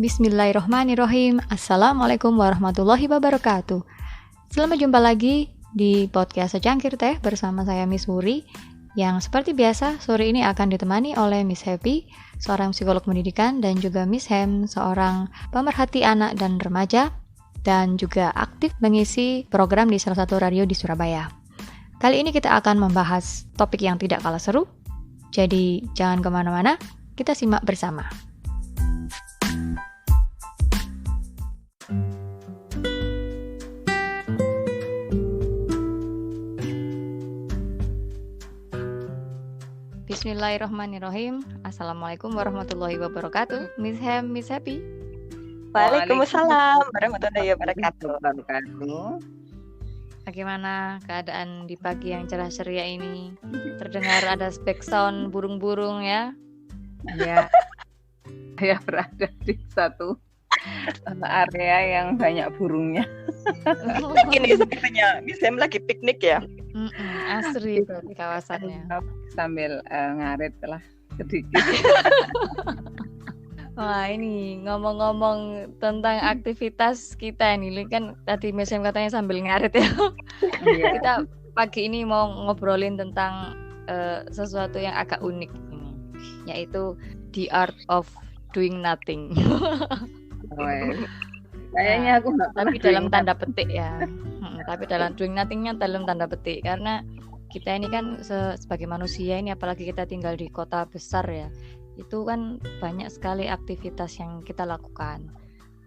Bismillahirrohmanirrohim. Assalamualaikum warahmatullahi wabarakatuh. Selamat jumpa lagi di podcast Secangkir Teh bersama saya Miss Wuri, yang seperti biasa sore ini akan ditemani oleh Miss Happy, seorang psikolog pendidikan, dan juga Miss Hem, seorang pemerhati anak dan remaja, dan juga aktif mengisi program di salah satu radio di Surabaya. Kali ini kita akan membahas topik yang tidak kalah seru, jadi jangan kemana-mana, kita simak bersama. Bismillahirrahmanirrahim. Assalamualaikum warahmatullahi wabarakatuh. Miss Hem, Miss Happy. Waalaikumsalam warahmatullahi wabarakatuh. Bagaimana keadaan di pagi yang cerah ceria ini? Terdengar ada background burung-burung ya? Ya, saya berada di satu area yang banyak burungnya. Ini sepertinya Miss Hem lagi piknik ya? Asri di kawasannya. Sambil ngarit lah sedikit. Wah, ini ngomong-ngomong tentang aktivitas kita ini kan tadi Miss Hem katanya sambil ngarit ya. Iya. Kita pagi ini mau ngobrolin tentang sesuatu yang agak unik ini, yaitu the art of doing nothing. Kayaknya aku nggak pernah tapi dalam tanda petik ya. Tapi dalam doing nothing-nya dalam tanda petik, karena kita ini kan sebagai manusia ini, apalagi kita tinggal di kota besar ya, itu kan banyak sekali aktivitas yang kita lakukan.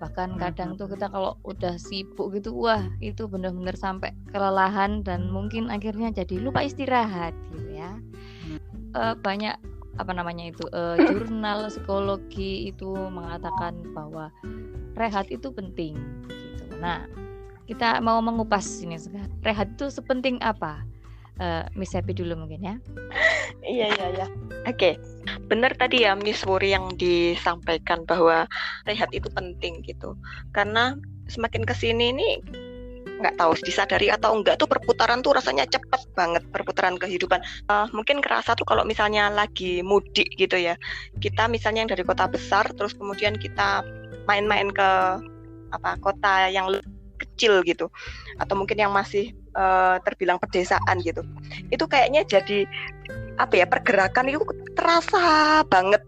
Bahkan kadang tuh kita kalau udah sibuk gitu, wah itu benar-benar sampai kelelahan dan mungkin akhirnya jadi lupa istirahat gitu ya. Banyak jurnal psikologi itu mengatakan bahwa rehat itu penting gitu. Nah, kita mau mengupas ini sekarang. Rehat itu sepenting apa? Miss Happy dulu mungkin ya. Iya. Oke. Benar tadi ya Miss Wuri yang disampaikan bahwa rehat itu penting gitu. Karena semakin kesini ini nggak tahu disadari atau enggak tuh perputaran tuh rasanya cepat banget, perputaran kehidupan. Mungkin kerasa tuh kalau misalnya lagi mudik gitu ya. Kita misalnya yang dari kota besar terus kemudian kita main-main ke kota yang kecil gitu, atau mungkin yang masih terbilang pedesaan gitu, itu kayaknya jadi pergerakan itu terasa banget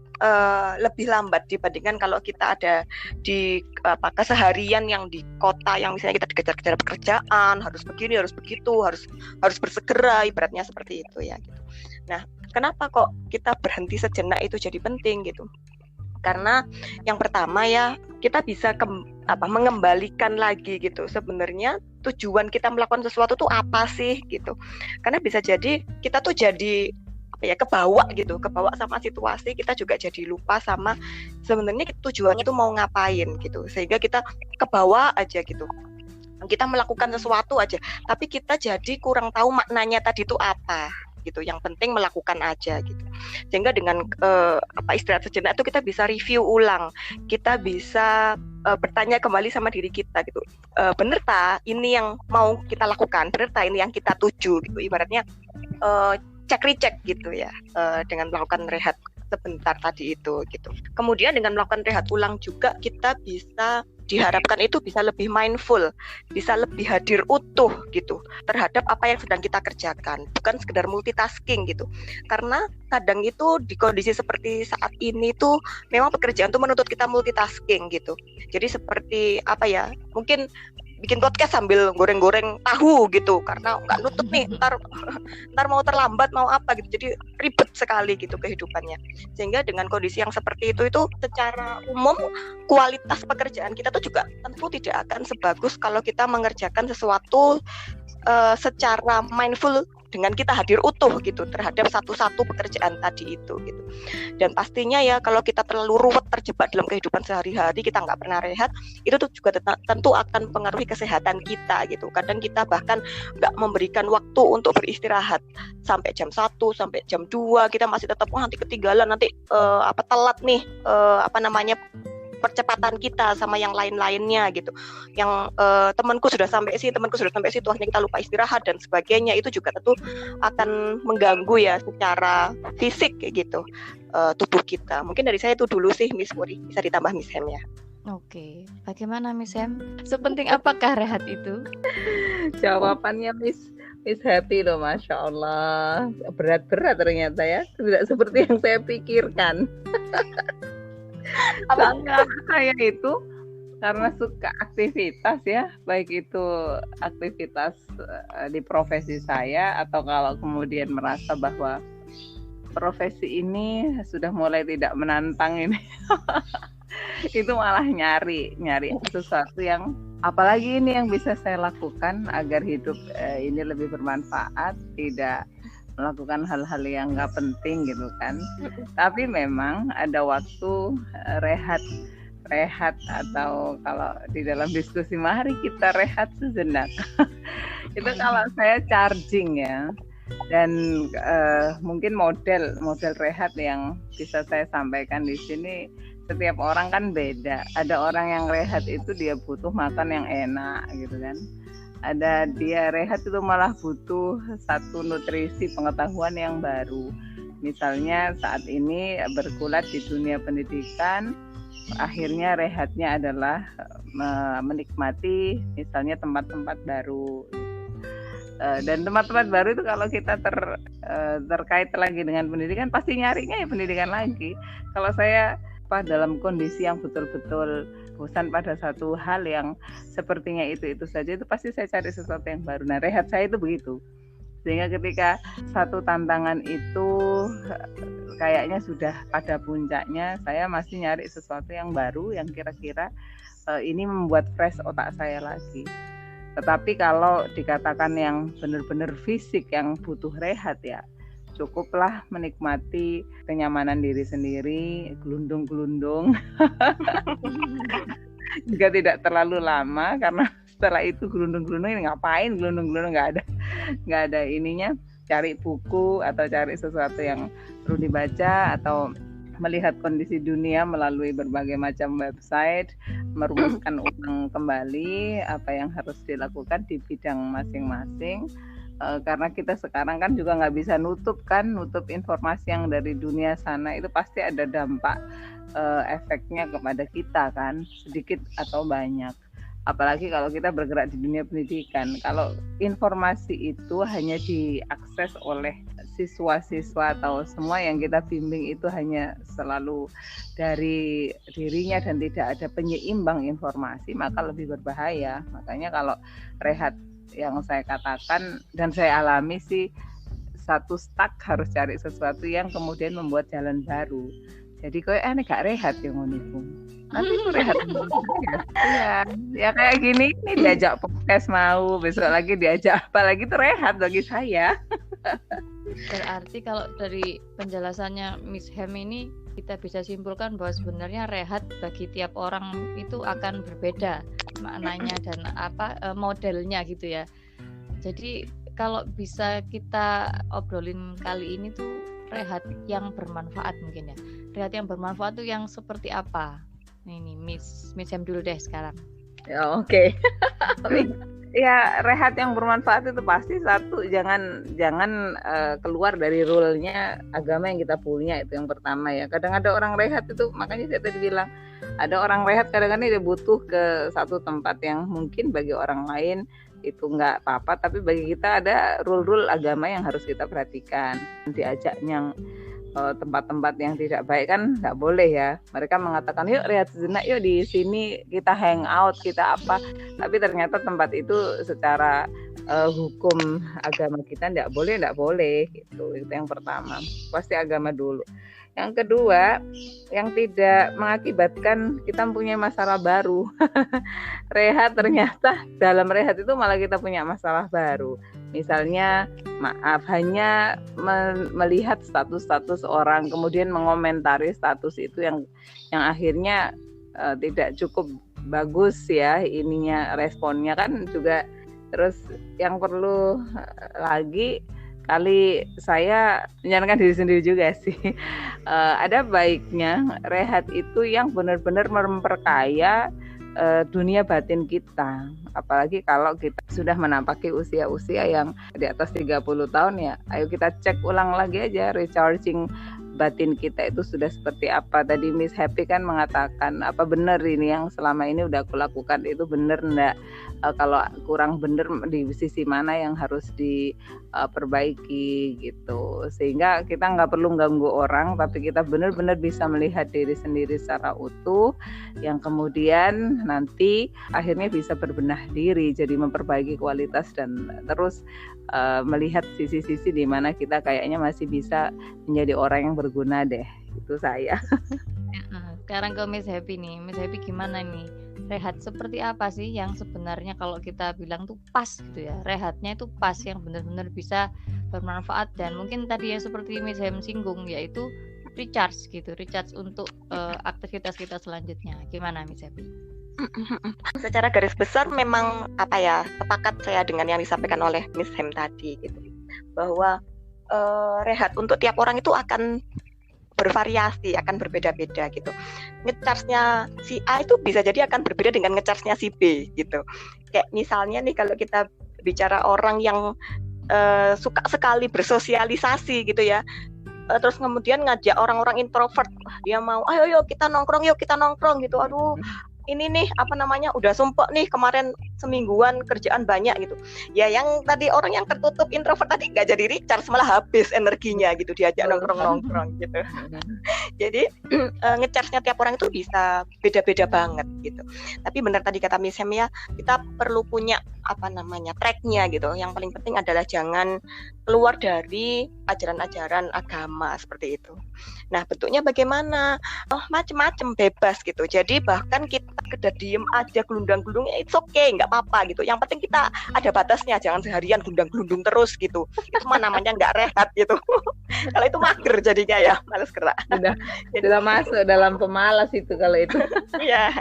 lebih lambat dibandingkan kalau kita ada di keseharian yang di kota, yang misalnya kita dikejar-kejar pekerjaan, harus begini, harus begitu, harus bersegera, ibaratnya seperti itu ya. Nah, kenapa kok kita berhenti sejenak itu jadi penting gitu? Karena yang pertama ya, kita bisa mengembalikan lagi gitu sebenarnya tujuan kita melakukan sesuatu tuh apa sih gitu. Karena bisa jadi kita tuh jadi kebawa sama situasi, kita juga jadi lupa sama sebenarnya tujuannya tuh mau ngapain gitu, sehingga kita kebawa aja gitu. Kita melakukan sesuatu aja, tapi kita jadi kurang tahu maknanya tadi itu apa gitu. Yang penting melakukan aja gitu. Sehingga dengan istirahat sejenak itu kita bisa review ulang, kita bisa bertanya kembali sama diri kita gitu. Bener tak ini yang mau kita lakukan, bener tak ini yang kita tuju gitu. Ibaratnya cek-recek gitu ya, dengan melakukan rehat sebentar tadi itu gitu. Kemudian dengan melakukan rehat ulang juga kita bisa, diharapkan itu bisa lebih mindful, bisa lebih hadir utuh gitu terhadap apa yang sedang kita kerjakan, bukan sekedar multitasking gitu. Karena kadang itu di kondisi seperti saat ini tuh memang pekerjaan tuh menuntut kita multitasking gitu. Jadi seperti mungkin bikin podcast sambil goreng-goreng tahu gitu, karena nggak nutup nih, ntar mau terlambat mau apa gitu, jadi ribet sekali gitu kehidupannya. Sehingga dengan kondisi yang seperti itu secara umum kualitas pekerjaan kita tuh juga tentu tidak akan sebagus kalau kita mengerjakan sesuatu secara mindful, dengan kita hadir utuh gitu terhadap satu-satu pekerjaan tadi itu gitu. Dan pastinya ya kalau kita terlalu ruwet terjebak dalam kehidupan sehari-hari, kita nggak pernah rehat, itu tuh juga tentu akan mempengaruhi kesehatan kita gitu. Kadang kita bahkan nggak memberikan waktu untuk beristirahat sampai jam 1, sampai jam 2 kita masih tetap nanti ketinggalan, nanti telat nih percepatan kita sama yang lain-lainnya gitu. Yang temanku sudah sampai situ, akhirnya kita lupa istirahat dan sebagainya. Itu juga tentu akan mengganggu ya secara fisik gitu tubuh kita. Mungkin dari saya itu dulu sih Miss Wuri, bisa ditambah Miss Hem ya. Oke, bagaimana Miss Hem? Sepenting apakah rehat itu? Jawabannya Miss Happy loh, Masya Allah. Berat-berat ternyata ya. Tidak seperti yang saya pikirkan. Soalnya saya itu karena suka aktivitas ya, baik itu aktivitas di profesi saya, atau kalau kemudian merasa bahwa profesi ini sudah mulai tidak menantang ini, itu malah nyari sesuatu yang, apalagi ini yang bisa saya lakukan agar hidup ini lebih bermanfaat, tidak melakukan hal-hal yang nggak penting gitu kan. Tapi memang ada waktu rehat, atau kalau di dalam diskusi mari kita rehat sejenak. Itu kalau saya charging ya. Dan mungkin model rehat yang bisa saya sampaikan di sini, setiap orang kan beda. Ada orang yang rehat itu dia butuh makan yang enak gitu kan. Ada dia rehat itu malah butuh satu nutrisi pengetahuan yang baru. Misalnya saat ini bergulat di dunia pendidikan, akhirnya rehatnya adalah menikmati misalnya tempat-tempat baru. Dan tempat-tempat baru itu kalau kita terkait lagi dengan pendidikan, pasti nyarinya ya pendidikan lagi. Kalau saya dalam kondisi yang betul-betul bosan pada satu hal yang sepertinya itu saja, itu pasti saya cari sesuatu yang baru. Nah, rehat saya itu begitu. Sehingga ketika satu tantangan itu kayaknya sudah pada puncaknya, saya masih nyari sesuatu yang baru yang kira-kira ini membuat fresh otak saya lagi. Tetapi kalau dikatakan yang benar-benar fisik yang butuh rehat ya, cukuplah menikmati kenyamanan diri sendiri, gelundung-gelundung. Juga tidak terlalu lama, karena setelah itu gelundung-gelundung ini ngapain, gelundung-gelundung nggak ada ininya. Cari buku atau cari sesuatu yang perlu dibaca, atau melihat kondisi dunia melalui berbagai macam website, merumuskan ulang kembali apa yang harus dilakukan di bidang masing-masing. Karena kita sekarang kan juga nggak bisa nutup informasi yang dari dunia sana, itu pasti ada dampak efeknya kepada kita kan, sedikit atau banyak. Apalagi kalau kita bergerak di dunia pendidikan, kalau informasi itu hanya diakses oleh siswa-siswa atau semua yang kita bimbing itu hanya selalu dari dirinya dan tidak ada penyeimbang informasi, maka lebih berbahaya. Makanya kalau rehat yang saya katakan dan saya alami sih, satu stuck harus cari sesuatu yang kemudian membuat jalan baru. Jadi kok gak rehat yang ngoniku. Nanti itu rehat ya kayak gini, ini diajak podcast mau, besok lagi diajak apa lagi, itu rehat bagi saya. Berarti kalau dari penjelasannya Miss Hem ini, kita bisa simpulkan bahwa sebenarnya rehat bagi tiap orang itu akan berbeda maknanya dan modelnya gitu ya. Jadi kalau bisa kita obrolin kali ini tuh rehat yang bermanfaat mungkin ya. Rehat yang bermanfaat tuh yang seperti apa? Ini Miss Hem dulu deh sekarang. Ya, oke. Ya, rehat yang bermanfaat itu pasti satu, jangan keluar dari rule-nya agama yang kita punya, itu yang pertama ya. Kadang ada orang rehat itu, makanya saya tadi bilang ada orang rehat kadang-kadang dia butuh ke satu tempat yang mungkin bagi orang lain itu nggak apa-apa, tapi bagi kita ada rule-rule agama yang harus kita perhatikan. Diajaknya tempat-tempat yang tidak baik kan nggak boleh ya. Mereka mengatakan yuk rehat sejenak, yuk di sini kita hang out, kita apa, tapi ternyata tempat itu secara hukum agama kita nggak boleh gitu. Itu yang pertama, pasti agama dulu. Yang kedua, yang tidak mengakibatkan kita punya masalah baru. Rehat, ternyata dalam rehat itu malah kita punya masalah baru. Misalnya, hanya melihat status orang, kemudian mengomentari status itu yang akhirnya tidak cukup bagus ya ininya, responnya kan juga. Terus yang perlu lagi, kali saya menyarankan diri sendiri juga sih, ada baiknya rehat itu yang benar-benar memperkaya dunia batin kita. Apalagi kalau kita sudah menampaki usia-usia yang di atas 30 tahun ya, ayo kita cek ulang lagi aja, recharging batin kita itu sudah seperti apa. Tadi Miss Happy kan mengatakan apa benar ini yang selama ini udah aku lakukan itu benar enggak, kalau kurang benar di sisi mana yang harus diperbaiki gitu, sehingga kita nggak perlu ganggu orang tapi kita benar-benar bisa melihat diri sendiri secara utuh, yang kemudian nanti akhirnya bisa berbenah diri, jadi memperbaiki kualitas dan terus melihat sisi-sisi di mana kita kayaknya masih bisa menjadi orang yang berguna deh. Itu saya. Sekarang ke Miss Happy nih. Miss Happy gimana nih? Rehat seperti apa sih yang sebenarnya kalau kita bilang tuh pas gitu ya? Rehatnya itu pas yang benar-benar bisa bermanfaat, dan mungkin tadi yang seperti Miss Happy singgung yaitu recharge gitu, recharge untuk aktivitas kita selanjutnya. Gimana Miss Happy? Secara garis besar memang sepakat saya dengan yang disampaikan oleh Miss Hem tadi gitu, bahwa rehat untuk tiap orang itu akan bervariasi, akan berbeda-beda gitu. Ngecharge-nya si A itu bisa jadi akan berbeda dengan ngecharge-nya si B gitu. Kayak misalnya nih kalau kita bicara orang yang suka sekali bersosialisasi gitu ya, terus kemudian ngajak orang-orang introvert, dia mau ayo kita nongkrong gitu, aduh ini nih udah sumpek nih kemarin semingguan kerjaan banyak gitu ya, yang tadi orang yang tertutup introvert tadi nggak jadi recharge, malah habis energinya gitu diajak nongkrong gitu. Jadi ngecharge-nya tiap orang itu bisa beda-beda banget gitu. Tapi benar tadi kata Miss Hem ya, kita perlu punya track-nya gitu. Yang paling penting adalah jangan keluar dari ajaran-ajaran agama seperti itu. Nah, bentuknya bagaimana? Macam-macam, bebas gitu. Jadi bahkan kita sekedar diem aja gelundang-gelundung, it's okay, nggak apa-apa gitu. Yang penting kita ada batasnya, jangan seharian gelundang-gelundung terus gitu. Itu mah namanya nggak rehat gitu. Kalau itu mager jadinya ya, males gerak. Sudah masuk dalam pemalas itu kalau itu. Iya,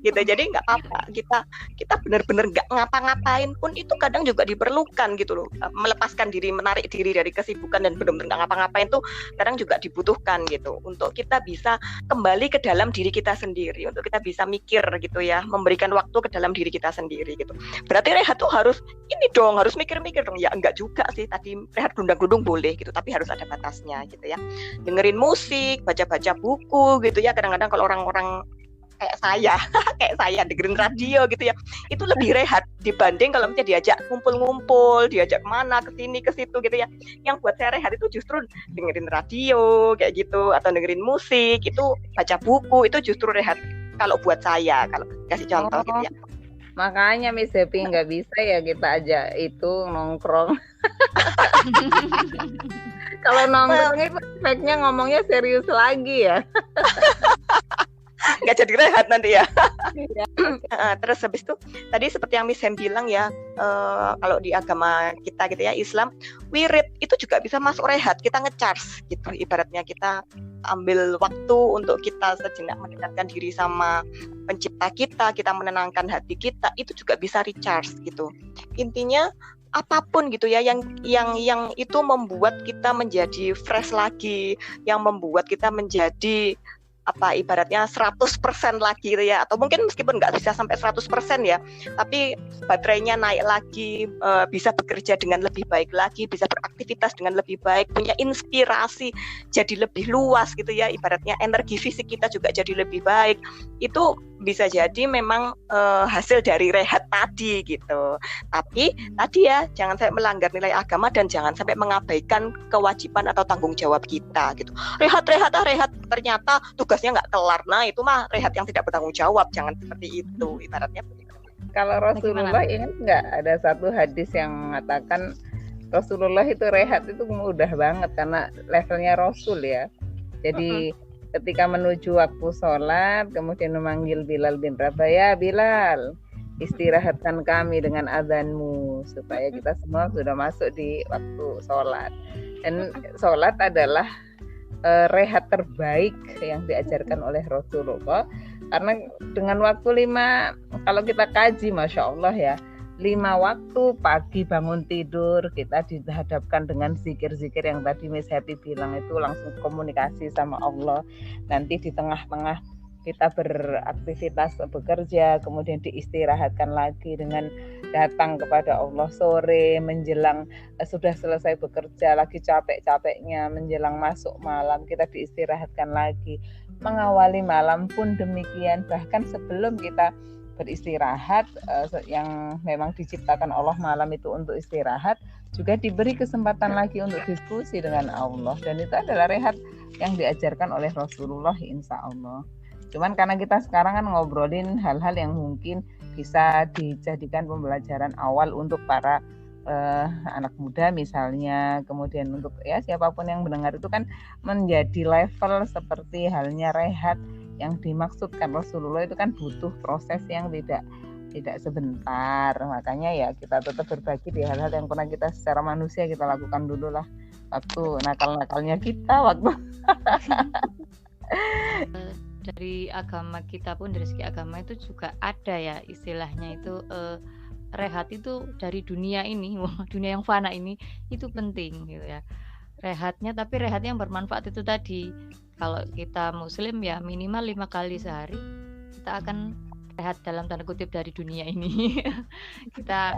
gitu. Jadi nggak apa-apa. Kita benar-benar nggak ngapa-ngapain pun itu kadang juga diperlukan gitu loh. Melepaskan diri, menarik diri dari kesibukan dan benar-benar nggak ngapa-ngapain tuh kadang juga dibutuhkan gitu. Untuk kita bisa kembali ke dalam diri kita sendiri, untuk kita bisa mikir gitu ya, memberikan waktu ke dalam diri kita sendiri gitu. Berarti rehat tuh harus ini dong, harus mikir-mikir dong. Ya enggak juga sih, tadi rehat gelundang-gelundung boleh gitu, tapi harus ada batasnya gitu ya. Dengerin musik, baca-baca buku gitu ya. Kadang-kadang kalau orang-orang kayak saya dengerin radio gitu ya, itu lebih rehat dibanding kalau misalnya diajak ngumpul-ngumpul, diajak kemana, ke sini ke situ gitu ya. Yang buat saya rehat itu justru dengerin radio kayak gitu, atau dengerin musik, itu baca buku, itu justru rehat kalau buat saya, kalau kasih contoh gitu ya. Makanya Miss Happy nggak bisa ya kita ajak itu nongkrong. Kalau nongkrong itu efeknya ngomongnya serius lagi ya. Nggak jadi rehat nanti ya. Terus habis itu tadi seperti yang Miss Hem bilang ya, kalau di agama kita gitu ya, Islam, wirid itu juga bisa masuk rehat, kita ngecharge gitu. Ibaratnya kita ambil waktu untuk kita sejenak mendekatkan diri sama pencipta kita menenangkan hati kita, itu juga bisa recharge gitu. Intinya apapun gitu ya, yang itu membuat kita menjadi fresh lagi, yang membuat kita menjadi ibaratnya 100% lagi gitu ya, atau mungkin meskipun nggak bisa sampai 100% ya, tapi baterainya naik lagi, bisa bekerja dengan lebih baik lagi, bisa beraktivitas dengan lebih baik, punya inspirasi jadi lebih luas gitu ya, ibaratnya energi fisik kita juga jadi lebih baik. Itu bisa jadi memang hasil dari rehat tadi gitu. Tapi tadi ya, jangan sampai melanggar nilai agama dan jangan sampai mengabaikan kewajiban atau tanggung jawab kita gitu. Rehat ternyata tugasnya nggak kelar. Nah, itu mah rehat yang tidak bertanggung jawab. Jangan seperti itu, ibaratnya begitu. Kalau Rasulullah ingat nggak ada satu hadis yang mengatakan Rasulullah itu rehat itu mudah banget karena levelnya Rasul ya. Jadi ketika menuju waktu sholat, kemudian memanggil Bilal bin Rabah, ya Bilal, istirahatkan kami dengan azanmu, supaya kita semua sudah masuk di waktu sholat. Dan sholat adalah rehat terbaik yang diajarkan oleh Rasulullah, karena dengan waktu 5, kalau kita kaji, Masya Allah ya, 5 waktu, pagi bangun tidur, kita dihadapkan dengan zikir-zikir yang tadi Miss Happy bilang, itu langsung komunikasi sama Allah. Nanti di tengah-tengah kita beraktivitas bekerja, kemudian diistirahatkan lagi dengan datang kepada Allah sore menjelang sudah selesai bekerja lagi capek-capeknya, menjelang masuk malam kita diistirahatkan lagi. Mengawali malam pun demikian, bahkan sebelum kita beristirahat yang memang diciptakan Allah malam itu untuk istirahat, juga diberi kesempatan lagi untuk diskusi dengan Allah, dan itu adalah rehat yang diajarkan oleh Rasulullah insya Allah. Cuman karena kita sekarang kan ngobrolin hal-hal yang mungkin bisa dijadikan pembelajaran awal untuk para anak muda misalnya, kemudian untuk ya siapapun yang mendengar itu kan menjadi level seperti halnya rehat yang dimaksudkan Rasulullah itu kan butuh proses yang tidak sebentar. Makanya ya kita tetap berbagi di hal-hal yang pernah kita secara manusia kita lakukan dulu lah waktu nakal-nakalnya kita waktu dari agama kita pun, dari segi agama itu juga ada ya istilahnya itu rehat itu dari dunia ini, dunia yang fana ini itu penting gitu ya rehatnya, tapi rehat yang bermanfaat itu tadi. Kalau kita muslim ya minimal 5 kali sehari kita akan rehat dalam tanda kutip dari dunia ini. Kita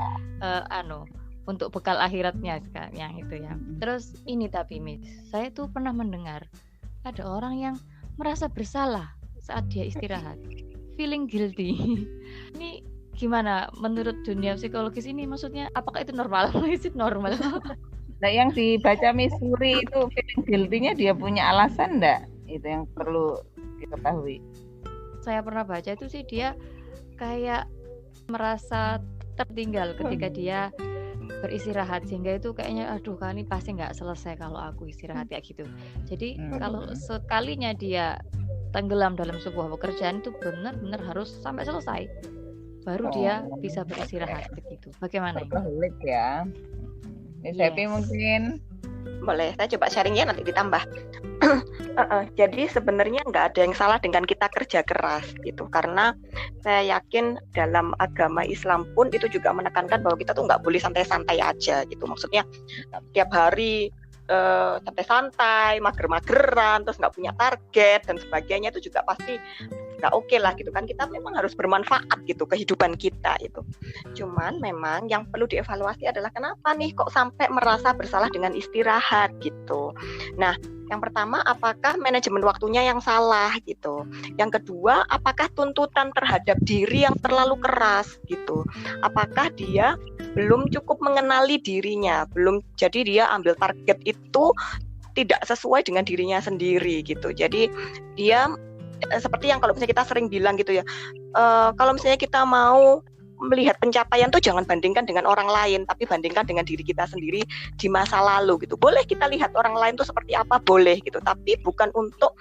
untuk bekal akhiratnya yang itu ya. Terus ini tapi Miss, saya tuh pernah mendengar ada orang yang merasa bersalah saat dia istirahat, feeling guilty. Ini gimana menurut dunia psikologis ini, maksudnya apakah itu normal? Is it normal? Nah, yang dibaca Miss Suri itu feeling guilty-nya dia punya alasan enggak? Itu yang perlu diketahui. Saya pernah baca itu sih dia kayak merasa tertinggal ketika dia beristirahat, sehingga itu kayaknya aduh kan ini pasti nggak selesai kalau aku istirahat kayak gitu. Jadi kalau sekalinya dia tenggelam dalam sebuah pekerjaan itu benar-benar harus sampai selesai baru dia bisa beristirahat begitu. Bagaimana ini? Ya. Miss Happy mungkin boleh saya coba sharing ya, nanti ditambah. Jadi sebenarnya nggak ada yang salah dengan kita kerja keras gitu, karena saya yakin dalam agama Islam pun itu juga menekankan bahwa kita tuh nggak boleh santai-santai aja gitu. Maksudnya tiap hari santai-santai, mager-mageran, terus nggak punya target dan sebagainya, itu juga pasti nggak oke lah gitu kan. Kita memang harus bermanfaat gitu kehidupan kita itu. Cuman memang yang perlu dievaluasi adalah kenapa nih kok sampai merasa bersalah dengan istirahat gitu. Nah, yang pertama, apakah manajemen waktunya yang salah gitu. Yang kedua, apakah tuntutan terhadap diri yang terlalu keras gitu. Apakah dia belum cukup mengenali dirinya, jadi dia ambil target itu tidak sesuai dengan dirinya sendiri gitu. Jadi dia seperti yang kalau misalnya kita sering bilang gitu ya, kalau misalnya kita mau melihat pencapaian tuh jangan bandingkan dengan orang lain, tapi bandingkan dengan diri kita sendiri di masa lalu gitu. Boleh kita lihat orang lain tuh seperti apa, boleh gitu, tapi bukan untuk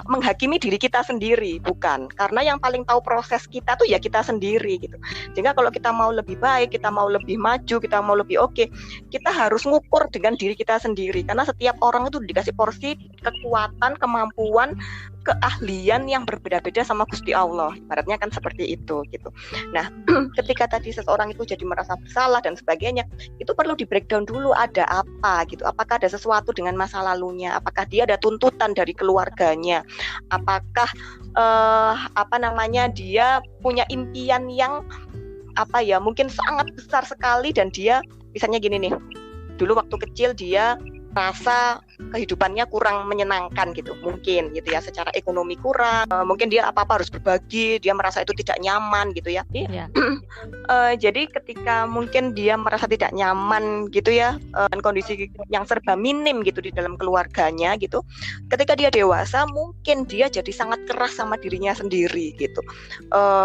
menghakimi diri kita sendiri, bukan. Karena yang paling tahu proses kita tuh ya kita sendiri gitu. Sehingga kalau kita mau lebih baik, kita mau lebih maju, kita mau lebih oke, kita harus ngukur dengan diri kita sendiri. Karena setiap orang itu dikasih porsi kekuatan, kemampuan, keahlian yang berbeda-beda sama Gusti Allah. Ibaratnya kan seperti itu gitu. Nah, ketika tadi seseorang itu jadi merasa bersalah dan sebagainya, itu perlu di breakdown dulu ada apa gitu. Apakah ada sesuatu dengan masa lalunya? Apakah dia ada tuntutan dari keluarganya? Apakah dia punya impian yang mungkin sangat besar sekali, dan dia misalnya gini nih, dulu waktu kecil dia rasa kehidupannya kurang menyenangkan gitu, mungkin gitu ya, secara ekonomi kurang, mungkin dia apa-apa harus berbagi, dia merasa itu tidak nyaman gitu ya. Jadi ketika mungkin dia merasa tidak nyaman gitu ya, dan kondisi yang serba minim gitu di dalam keluarganya gitu, ketika dia dewasa mungkin dia jadi sangat keras sama dirinya sendiri gitu,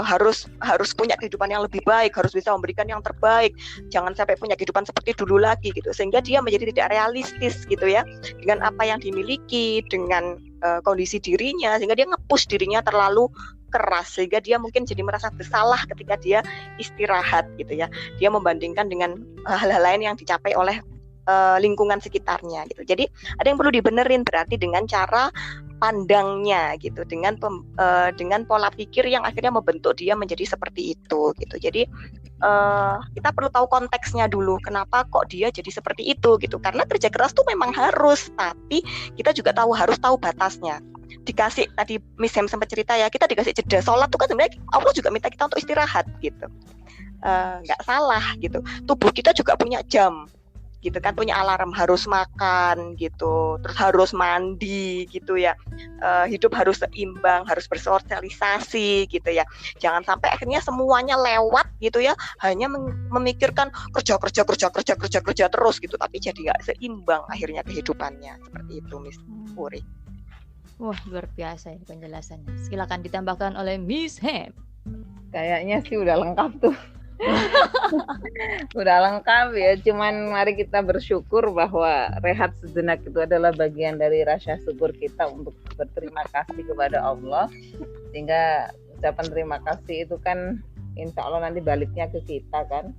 harus punya kehidupan yang lebih baik, harus bisa memberikan yang terbaik, jangan sampai punya kehidupan seperti dulu lagi gitu, sehingga dia menjadi tidak realistis gitu ya dengan apa yang dimiliki, dengan kondisi dirinya, sehingga dia nge-push dirinya terlalu keras, sehingga dia mungkin jadi merasa bersalah ketika dia istirahat gitu ya. Dia membandingkan dengan hal-hal lain yang dicapai oleh lingkungan sekitarnya gitu. Jadi ada yang perlu dibenerin berarti dengan cara pandangnya gitu, dengan pola pikir yang akhirnya membentuk dia menjadi seperti itu gitu. Jadi kita perlu tahu konteksnya dulu, kenapa kok dia jadi seperti itu gitu. Karena kerja keras tuh memang harus, tapi kita juga harus tahu batasnya. dikasih, tadi Miss Hem sempat cerita ya, kita dikasih jeda sholat tuh kan sebenarnya Allah juga minta kita untuk istirahat gitu. Nggak salah gitu. Tubuh kita juga punya jam gitu kan, punya alarm, harus makan gitu, terus harus mandi gitu ya. Hidup harus seimbang, harus bersosialisasi gitu ya. Jangan sampai akhirnya semuanya lewat gitu ya, hanya memikirkan kerja terus gitu, tapi jadi nggak seimbang akhirnya kehidupannya. Seperti itu Miss Puri. Wah, luar biasa ini penjelasannya. Silakan ditambahkan oleh Miss Hem. Kayaknya sih udah lengkap tuh. Udah lengkap ya, cuman mari kita bersyukur bahwa rehat sejenak itu adalah bagian dari rasa syukur kita untuk berterima kasih kepada Allah, sehingga ucapan terima kasih itu kan insya Allah nanti baliknya ke kita kan.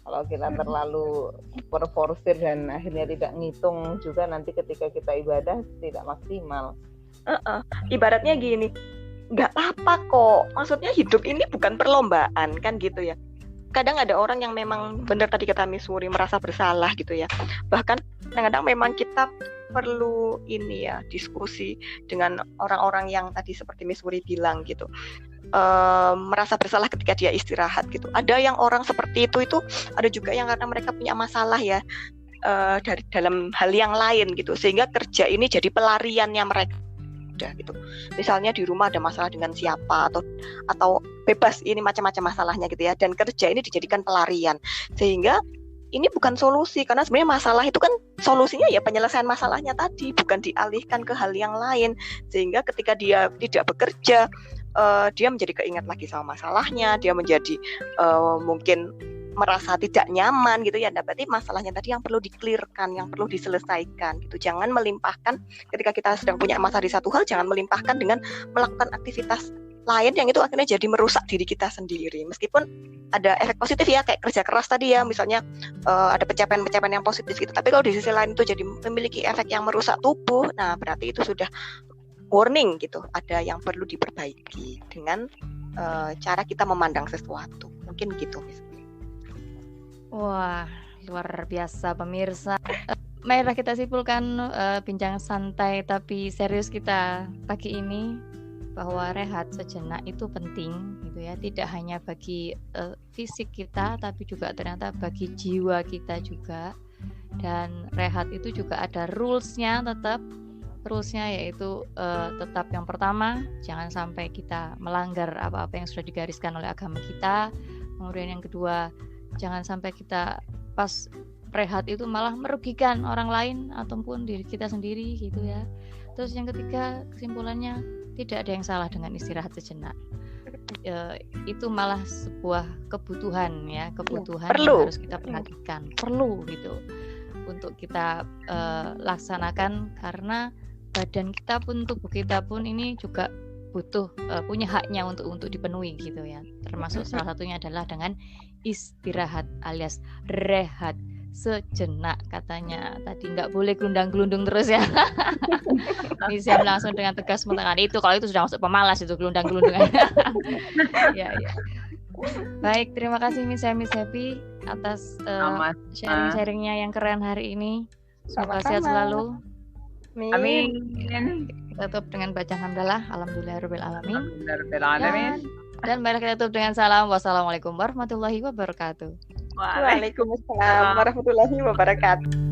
Kalau kita terlalu berforsir dan akhirnya tidak ngitung juga, nanti ketika kita ibadah tidak maksimal. Ibaratnya gini, nggak apa kok, maksudnya hidup ini bukan perlombaan kan gitu ya. Kadang ada orang yang memang benar tadi kata Miss Wuri merasa bersalah gitu ya. Bahkan kadang-kadang memang kita perlu ini ya, diskusi dengan orang-orang yang tadi seperti Miss Wuri bilang gitu. Merasa bersalah ketika dia istirahat gitu. Ada yang orang seperti itu ada juga yang karena mereka punya masalah ya dari dalam hal yang lain gitu, sehingga kerja ini jadi pelariannya mereka gitu. Misalnya di rumah ada masalah dengan siapa atau bebas ini macam-macam masalahnya gitu ya, dan kerja ini dijadikan pelarian, sehingga ini bukan solusi, karena sebenarnya masalah itu kan solusinya ya penyelesaian masalahnya tadi, bukan dialihkan ke hal yang lain, sehingga ketika dia tidak bekerja dia menjadi keingat lagi sama masalahnya, dia menjadi mungkin merasa tidak nyaman gitu ya. Nah, berarti masalahnya tadi yang perlu di-clearkan, yang perlu diselesaikan gitu. Jangan melimpahkan ketika kita sedang punya masalah di satu hal, jangan melimpahkan dengan melakukan aktivitas lain yang itu akhirnya jadi merusak diri kita sendiri. Meskipun ada efek positif ya, kayak kerja keras tadi ya, misalnya ada pencapaian-pencapaian yang positif gitu, tapi kalau di sisi lain itu jadi memiliki efek yang merusak tubuh, nah berarti itu sudah warning gitu, ada yang perlu diperbaiki dengan cara kita memandang sesuatu. Mungkin gitu misalnya. Wah, luar biasa pemirsa. Marilah kita simpulkan bincang santai tapi serius kita pagi ini, bahwa rehat sejenak itu penting gitu ya, tidak hanya bagi fisik kita tapi juga ternyata bagi jiwa kita juga. Dan rehat itu juga ada rulesnya, rulesnya yaitu tetap yang pertama, jangan sampai kita melanggar apa-apa yang sudah digariskan oleh agama kita. Kemudian yang kedua, jangan sampai kita pas rehat itu malah merugikan orang lain ataupun diri kita sendiri gitu ya. Terus yang ketiga, kesimpulannya tidak ada yang salah dengan istirahat sejenak. Itu malah sebuah kebutuhan ya, kebutuhan yang harus kita perhatikan, perlu gitu untuk kita laksanakan, karena badan kita pun, tubuh kita pun ini juga butuh punya haknya untuk dipenuhi gitu ya. Termasuk salah satunya adalah dengan istirahat alias rehat sejenak, katanya tadi nggak boleh gelundang-gelundung terus ya. Bisa langsung dengan tegas mengatakan itu, kalau itu sudah masuk pemalas itu gelundang-gelundungan. Ya. Baik, terima kasih Miss Happy atas sharing-sharingnya yang keren hari ini. Semoga sehat selalu. Amin. Kita tutup dengan bacaan hamdalah, alhamdulillahirabbil alamin. Dan marilah kita tutup dengan salam. Wassalamualaikum warahmatullahi wabarakatuh. Waalaikumsalam warahmatullahi wabarakatuh.